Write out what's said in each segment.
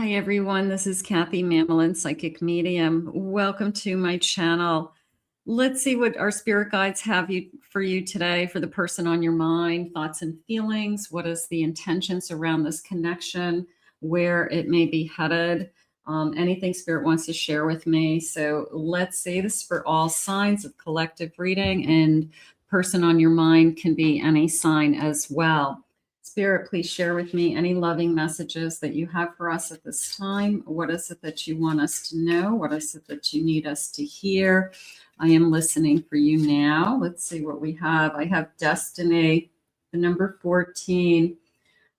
Hi everyone, this is Kathy Mamelin, Psychic Medium. Welcome to my channel. Let's see what our spirit guides have for you today, for the person on your mind, thoughts and feelings. What is the intentions around this connection, where it may be headed, anything spirit wants to share with me. So let's see, this is for all signs of collective reading, and person on your mind can be any sign as well. Spirit, please share with me any loving messages that you have for us at this time. What is it that you want us to know? What is it that you need us to hear? I am listening for you now. Let's see what we have. I have Destiny, the number 14.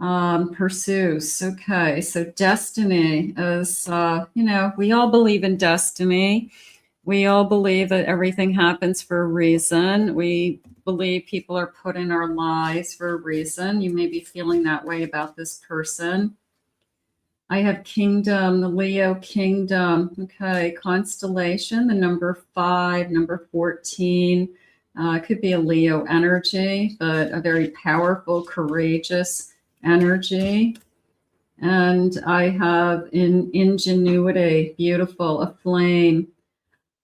Pursues. Okay, so destiny is, we all believe in destiny. We all believe that everything happens for a reason. We believe people are put in our lives for a reason. You may be feeling that way about this person. I have Kingdom, the Leo Kingdom. Okay, Constellation, the number 5, number 14. It could be a Leo energy, but a very powerful, courageous energy. And I have ingenuity, beautiful, a flame.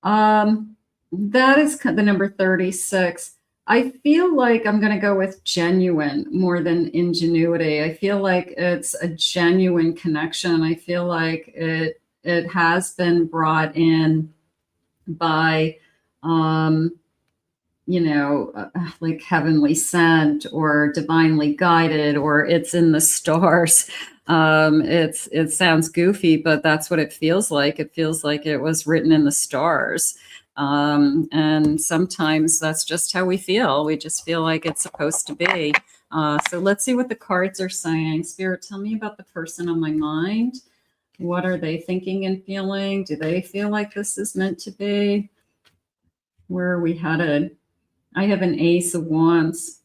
That is the number 36. I feel like I'm going to go with genuine more than ingenuity. I feel like it's a genuine connection. I feel like it has been brought in by, like heavenly sent or divinely guided, or it's in the stars. It sounds goofy, but that's what it feels like. It feels like it was written in the stars. And sometimes that's just how we feel. We just feel like it's supposed to be. So let's see what the cards are saying. Spirit, tell me about the person on my mind. What are they thinking and feeling? Do they feel like this is meant to be? Where are we headed? I have an Ace of Wands.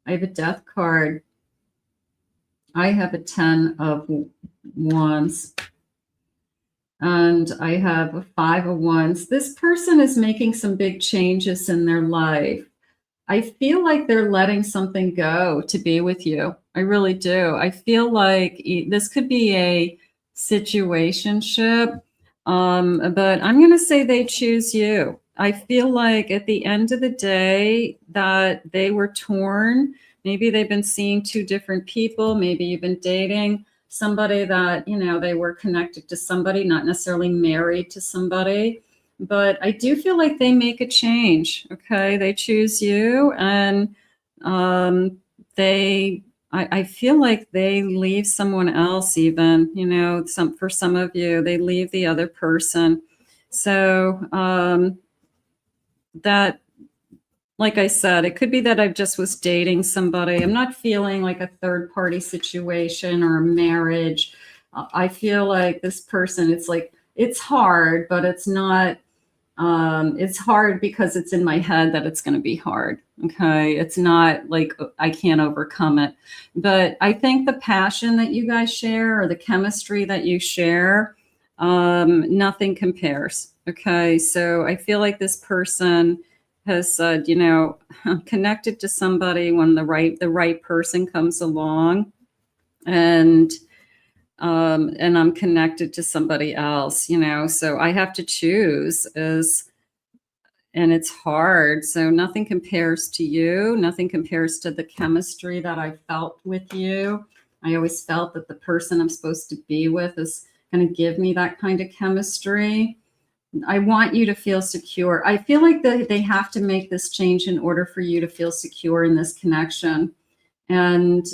I have a Death card. I have a 10 of Wands. And I have a 5 of Wands. This person is making some big changes in their life. I feel like they're letting something go to be with you. I really do. I feel like this could be a situationship, but I'm going to say they choose you. I feel like at the end of the day that they were torn. Maybe they've been seeing 2 different people. Maybe you've been dating somebody that, they were connected to somebody, not necessarily married to somebody. But I do feel like they make a change. Okay, they choose you, and I feel like they leave someone else. Even for some of you, they leave the other person. So that, like I said, it could be that I just was dating somebody. I'm not feeling like a third party situation or a marriage. I feel like this person, it's hard, but it's not. It's hard because it's in my head that it's going to be hard. Okay. It's not like I can't overcome it. But I think the passion that you guys share, or the chemistry that you share, nothing compares. Okay. So I feel like this person has said, I'm connected to somebody when the right person comes along, and I'm connected to somebody else, so I have to choose, and it's hard. So nothing compares to you. Nothing compares to the chemistry that I felt with you. I always felt that the person I'm supposed to be with is going to give me that kind of chemistry. I want you to feel secure. I feel like they have to make this change in order for you to feel secure in this connection. And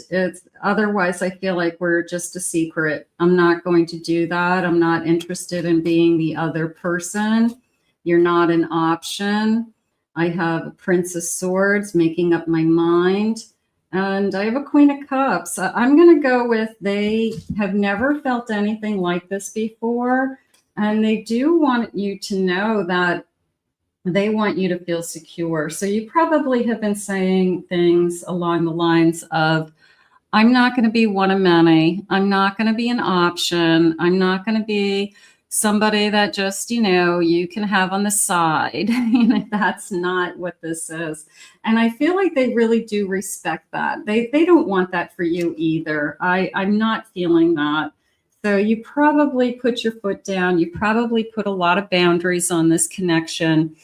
otherwise, I feel like we're just a secret. I'm not going to do that. I'm not interested in being the other person. You're not an option. I have a Prince of Swords, making up my mind. And I have a Queen of Cups. I'm going to go with they have never felt anything like this before. And they do want you to know that they want you to feel secure. So you probably have been saying things along the lines of, I'm not going to be one of many. I'm not going to be an option. I'm not going to be somebody that just, you can have on the side. That's not what this is. And I feel like they really do respect that. They don't want that for you either. I'm not feeling that. So you probably put your foot down. You probably put a lot of boundaries on this connection.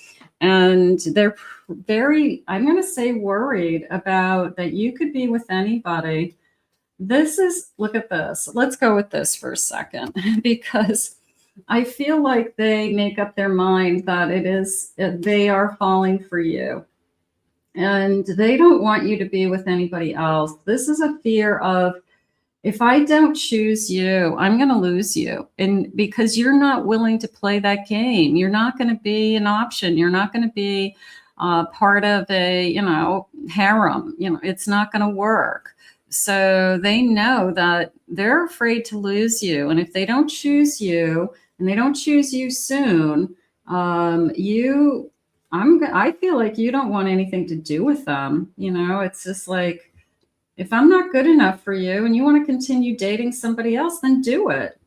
And they're very, I'm going to say, worried about that you could be with anybody. This is, look at this. Let's go with this for a second, because I feel like they make up their mind that they are falling for you. And they don't want you to be with anybody else. This is a fear of, if I don't choose you, I'm going to lose you. And because you're not willing to play that game, you're not going to be an option. You're not going to be part of a, harem. It's not going to work. So they know that they're afraid to lose you. And if they don't choose you, and they don't choose you soon, I feel like you don't want anything to do with them. It's just like, if I'm not good enough for you and you want to continue dating somebody else, then do it.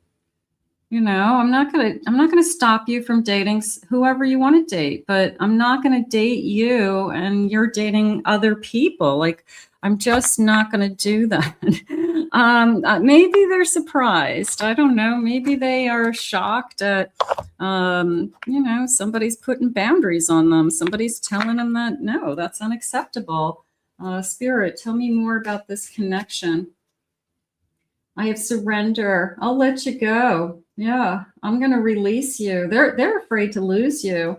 I'm not going to stop you from dating whoever you want to date, but I'm not going to date you and you're dating other people. Like, I'm just not going to do that. Maybe they're surprised. I don't know. Maybe they are shocked at, somebody's putting boundaries on them. Somebody's telling them that, no, that's unacceptable. Spirit, tell me more about this connection. I have surrender. I'll let you go. Yeah, I'm going to release you. They're afraid to lose you,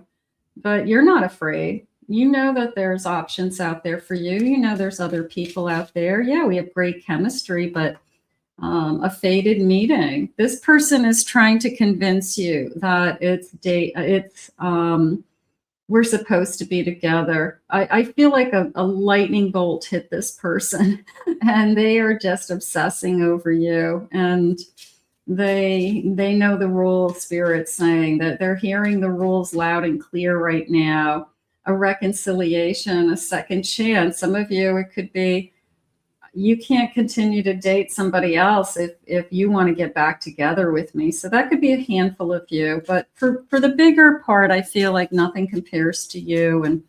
but you're not afraid. You know that there's options out there for you. You know there's other people out there. Yeah, we have great chemistry, but a fated meeting. This person is trying to convince you that we're supposed to be together. I feel like a lightning bolt hit this person and they are just obsessing over you. And they know the rules, Spirit's saying that they're hearing the rules loud and clear right now. A reconciliation, a second chance. Some of you, it could be, you can't continue to date somebody else if you want to get back together with me. So that could be a handful of you. But for the bigger part, I feel like nothing compares to you. And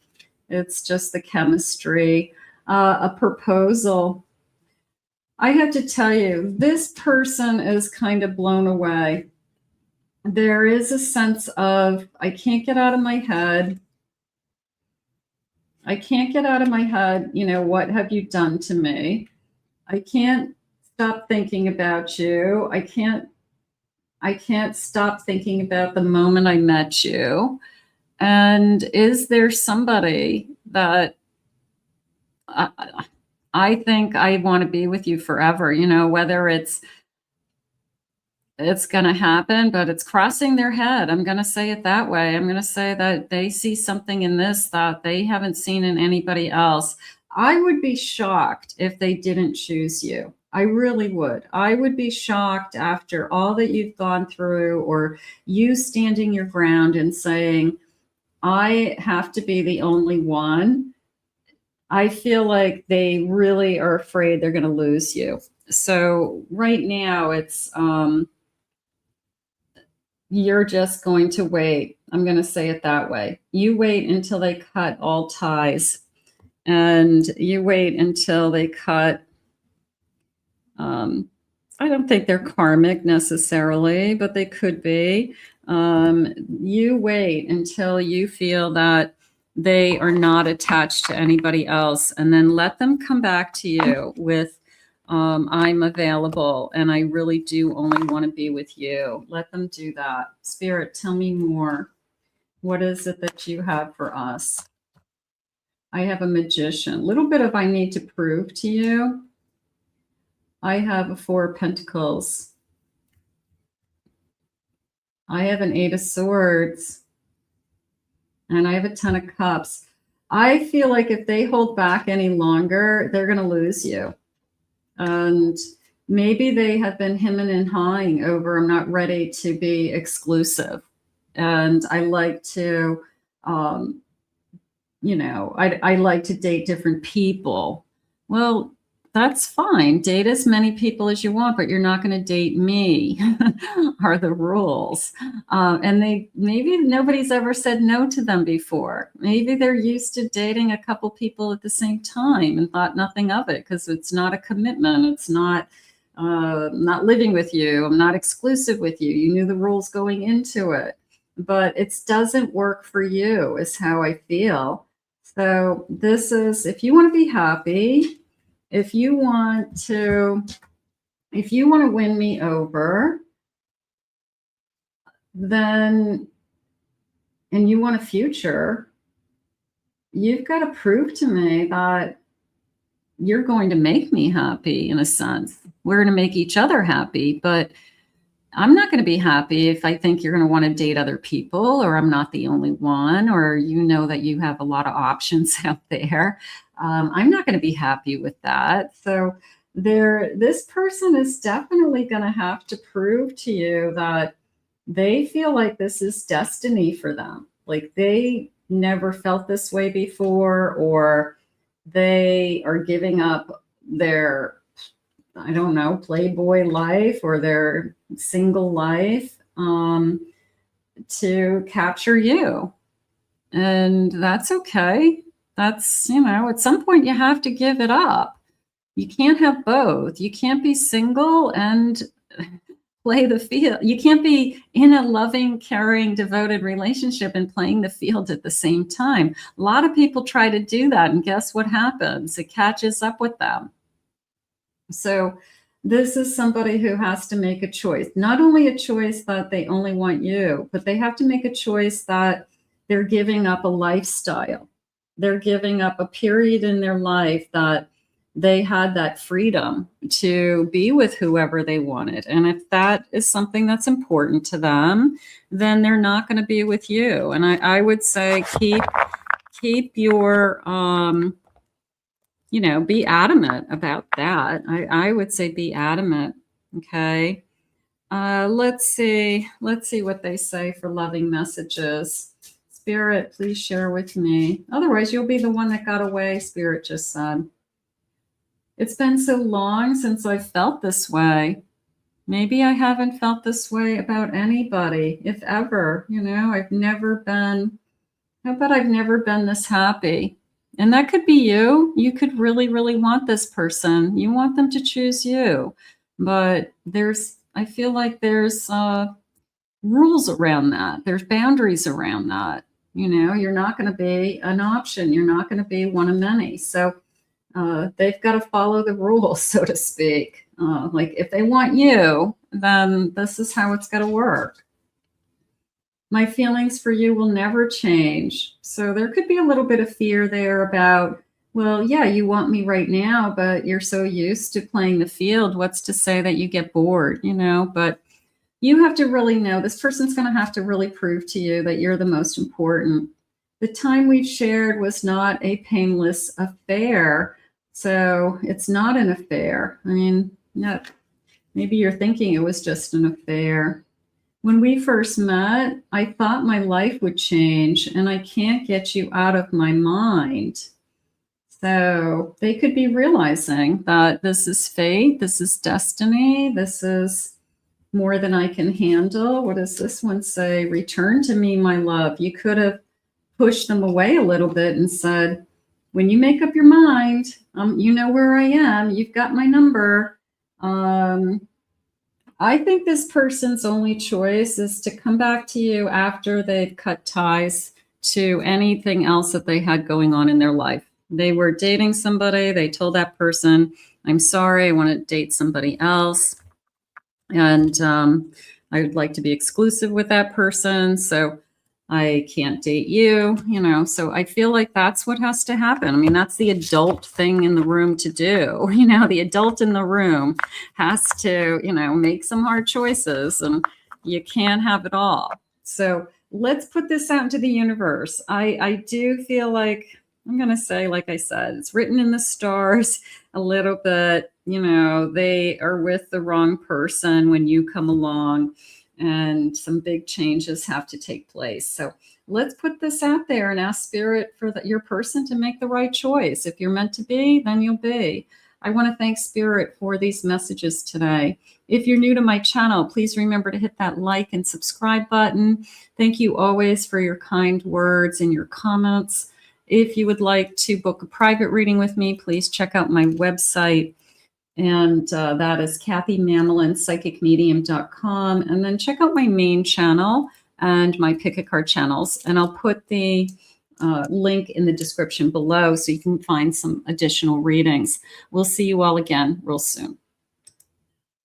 it's just the chemistry. A proposal. I have to tell you, this person is kind of blown away. There is a sense of, I can't get out of my head. I can't get out of my head, what have you done to me? I can't stop thinking about you. I can't stop thinking about the moment I met you. And is there somebody that I think I want to be with you forever, whether it's going to happen, but it's crossing their head. I'm going to say it that way. I'm going to say that they see something in this that they haven't seen in anybody else. I would be shocked if they didn't choose you. I really would. I would be shocked after all that you've gone through, or you standing your ground and saying, I have to be the only one. I feel like they really are afraid they're going to lose you. So right now it's, you're just going to wait. I'm going to say it that way. You wait until they cut all ties. And you wait until they cut, I don't think they're karmic necessarily, but they could be. You wait until you feel that they are not attached to anybody else, and then let them come back to you with, I'm available and I really do only want to be with you. Let them do that. Spirit, tell me more. What is it that you have for us? I have a Magician. A little bit of I need to prove to you. I have a Four of Pentacles. I have an Eight of Swords. And I have a Ten of Cups. I feel like if they hold back any longer, they're going to lose you. And maybe they have been hemming and hawing over, I'm not ready to be exclusive. And I like to, I like to date different people. Well, that's fine. Date as many people as you want, but you're not going to date me, are the rules. And maybe nobody's ever said no to them before. Maybe they're used to dating a couple people at the same time and thought nothing of it because it's not a commitment. It's not not living with you. I'm not exclusive with you. You knew the rules going into it, but it doesn't work for you is how I feel. So this is, if you want to be happy, if you want to win me over, then, and you want a future, you've got to prove to me that you're going to make me happy in a sense. We're going to make each other happy, but I'm not going to be happy if I think you're going to want to date other people, or I'm not the only one, or you know that you have a lot of options out there. I'm not going to be happy with that. So this person is definitely going to have to prove to you that they feel like this is destiny for them. Like they never felt this way before, or they are giving up their, I don't know, Playboy life or their single life to capture you. And that's okay. That's, at some point you have to give it up. You can't have both. You can't be single and play the field. You can't be in a loving, caring, devoted relationship and playing the field at the same time. A lot of people try to do that, and guess what happens? It catches up with them. So this is somebody who has to make a choice, not only a choice that they only want you, but they have to make a choice that they're giving up a lifestyle. They're giving up a period in their life that they had that freedom to be with whoever they wanted. And if that is something that's important to them, then they're not going to be with you. And I would say keep your, be adamant about that. I would say be adamant. Okay. Let's see what they say for loving messages. Spirit, please share with me. Otherwise, you'll be the one that got away, Spirit just said. It's been so long since I felt this way. Maybe I haven't felt this way about anybody, if ever. I've never been, how about I've never been this happy? And that could be you. You could really, really want this person. You want them to choose you. But I feel like there's rules around that. There's boundaries around that. You're not going to be an option. You're not going to be one of many. So they've got to follow the rules, so to speak. Like if they want you, then this is how it's got to work. My feelings for you will never change. So there could be a little bit of fear there about, well, yeah, you want me right now, but you're so used to playing the field. What's to say that you get bored, But you have to really know this person's going to have to really prove to you that you're the most important. The time we've shared was not a painless affair. So it's not an affair. I mean, no, maybe you're thinking it was just an affair. When we first met, I thought my life would change, and I can't get you out of my mind. So they could be realizing that this is fate, this is destiny, this is more than I can handle. What does this one say? Return to me, my love. You could have pushed them away a little bit and said, when you make up your mind, you know where I am. You've got my number. I think this person's only choice is to come back to you after they've cut ties to anything else that they had going on in their life. They were dating somebody. They told that person, I'm sorry, I want to date somebody else. And I would like to be exclusive with that person. So I can't date you, so I feel like that's what has to happen. I mean, that's the adult thing in the room to do. The adult in the room has to, make some hard choices, and you can't have it all. So let's put this out into the universe. I do feel like, I'm going to say, like I said, it's written in the stars a little bit, they are with the wrong person when you come along. And some big changes have to take place. So let's put this out there and ask Spirit for your person to make the right choice. If you're meant to be, then you'll be. I want to thank Spirit for these messages today. If you're new to my channel, please remember to hit that like and subscribe button. Thank you always for your kind words and your comments. If you would like to book a private reading with me, please check out my website. And that is KathyMammelin.psychicmedium.com. And then check out my main channel and my pick a card channels. And I'll put the link in the description below so you can find some additional readings. We'll see you all again real soon.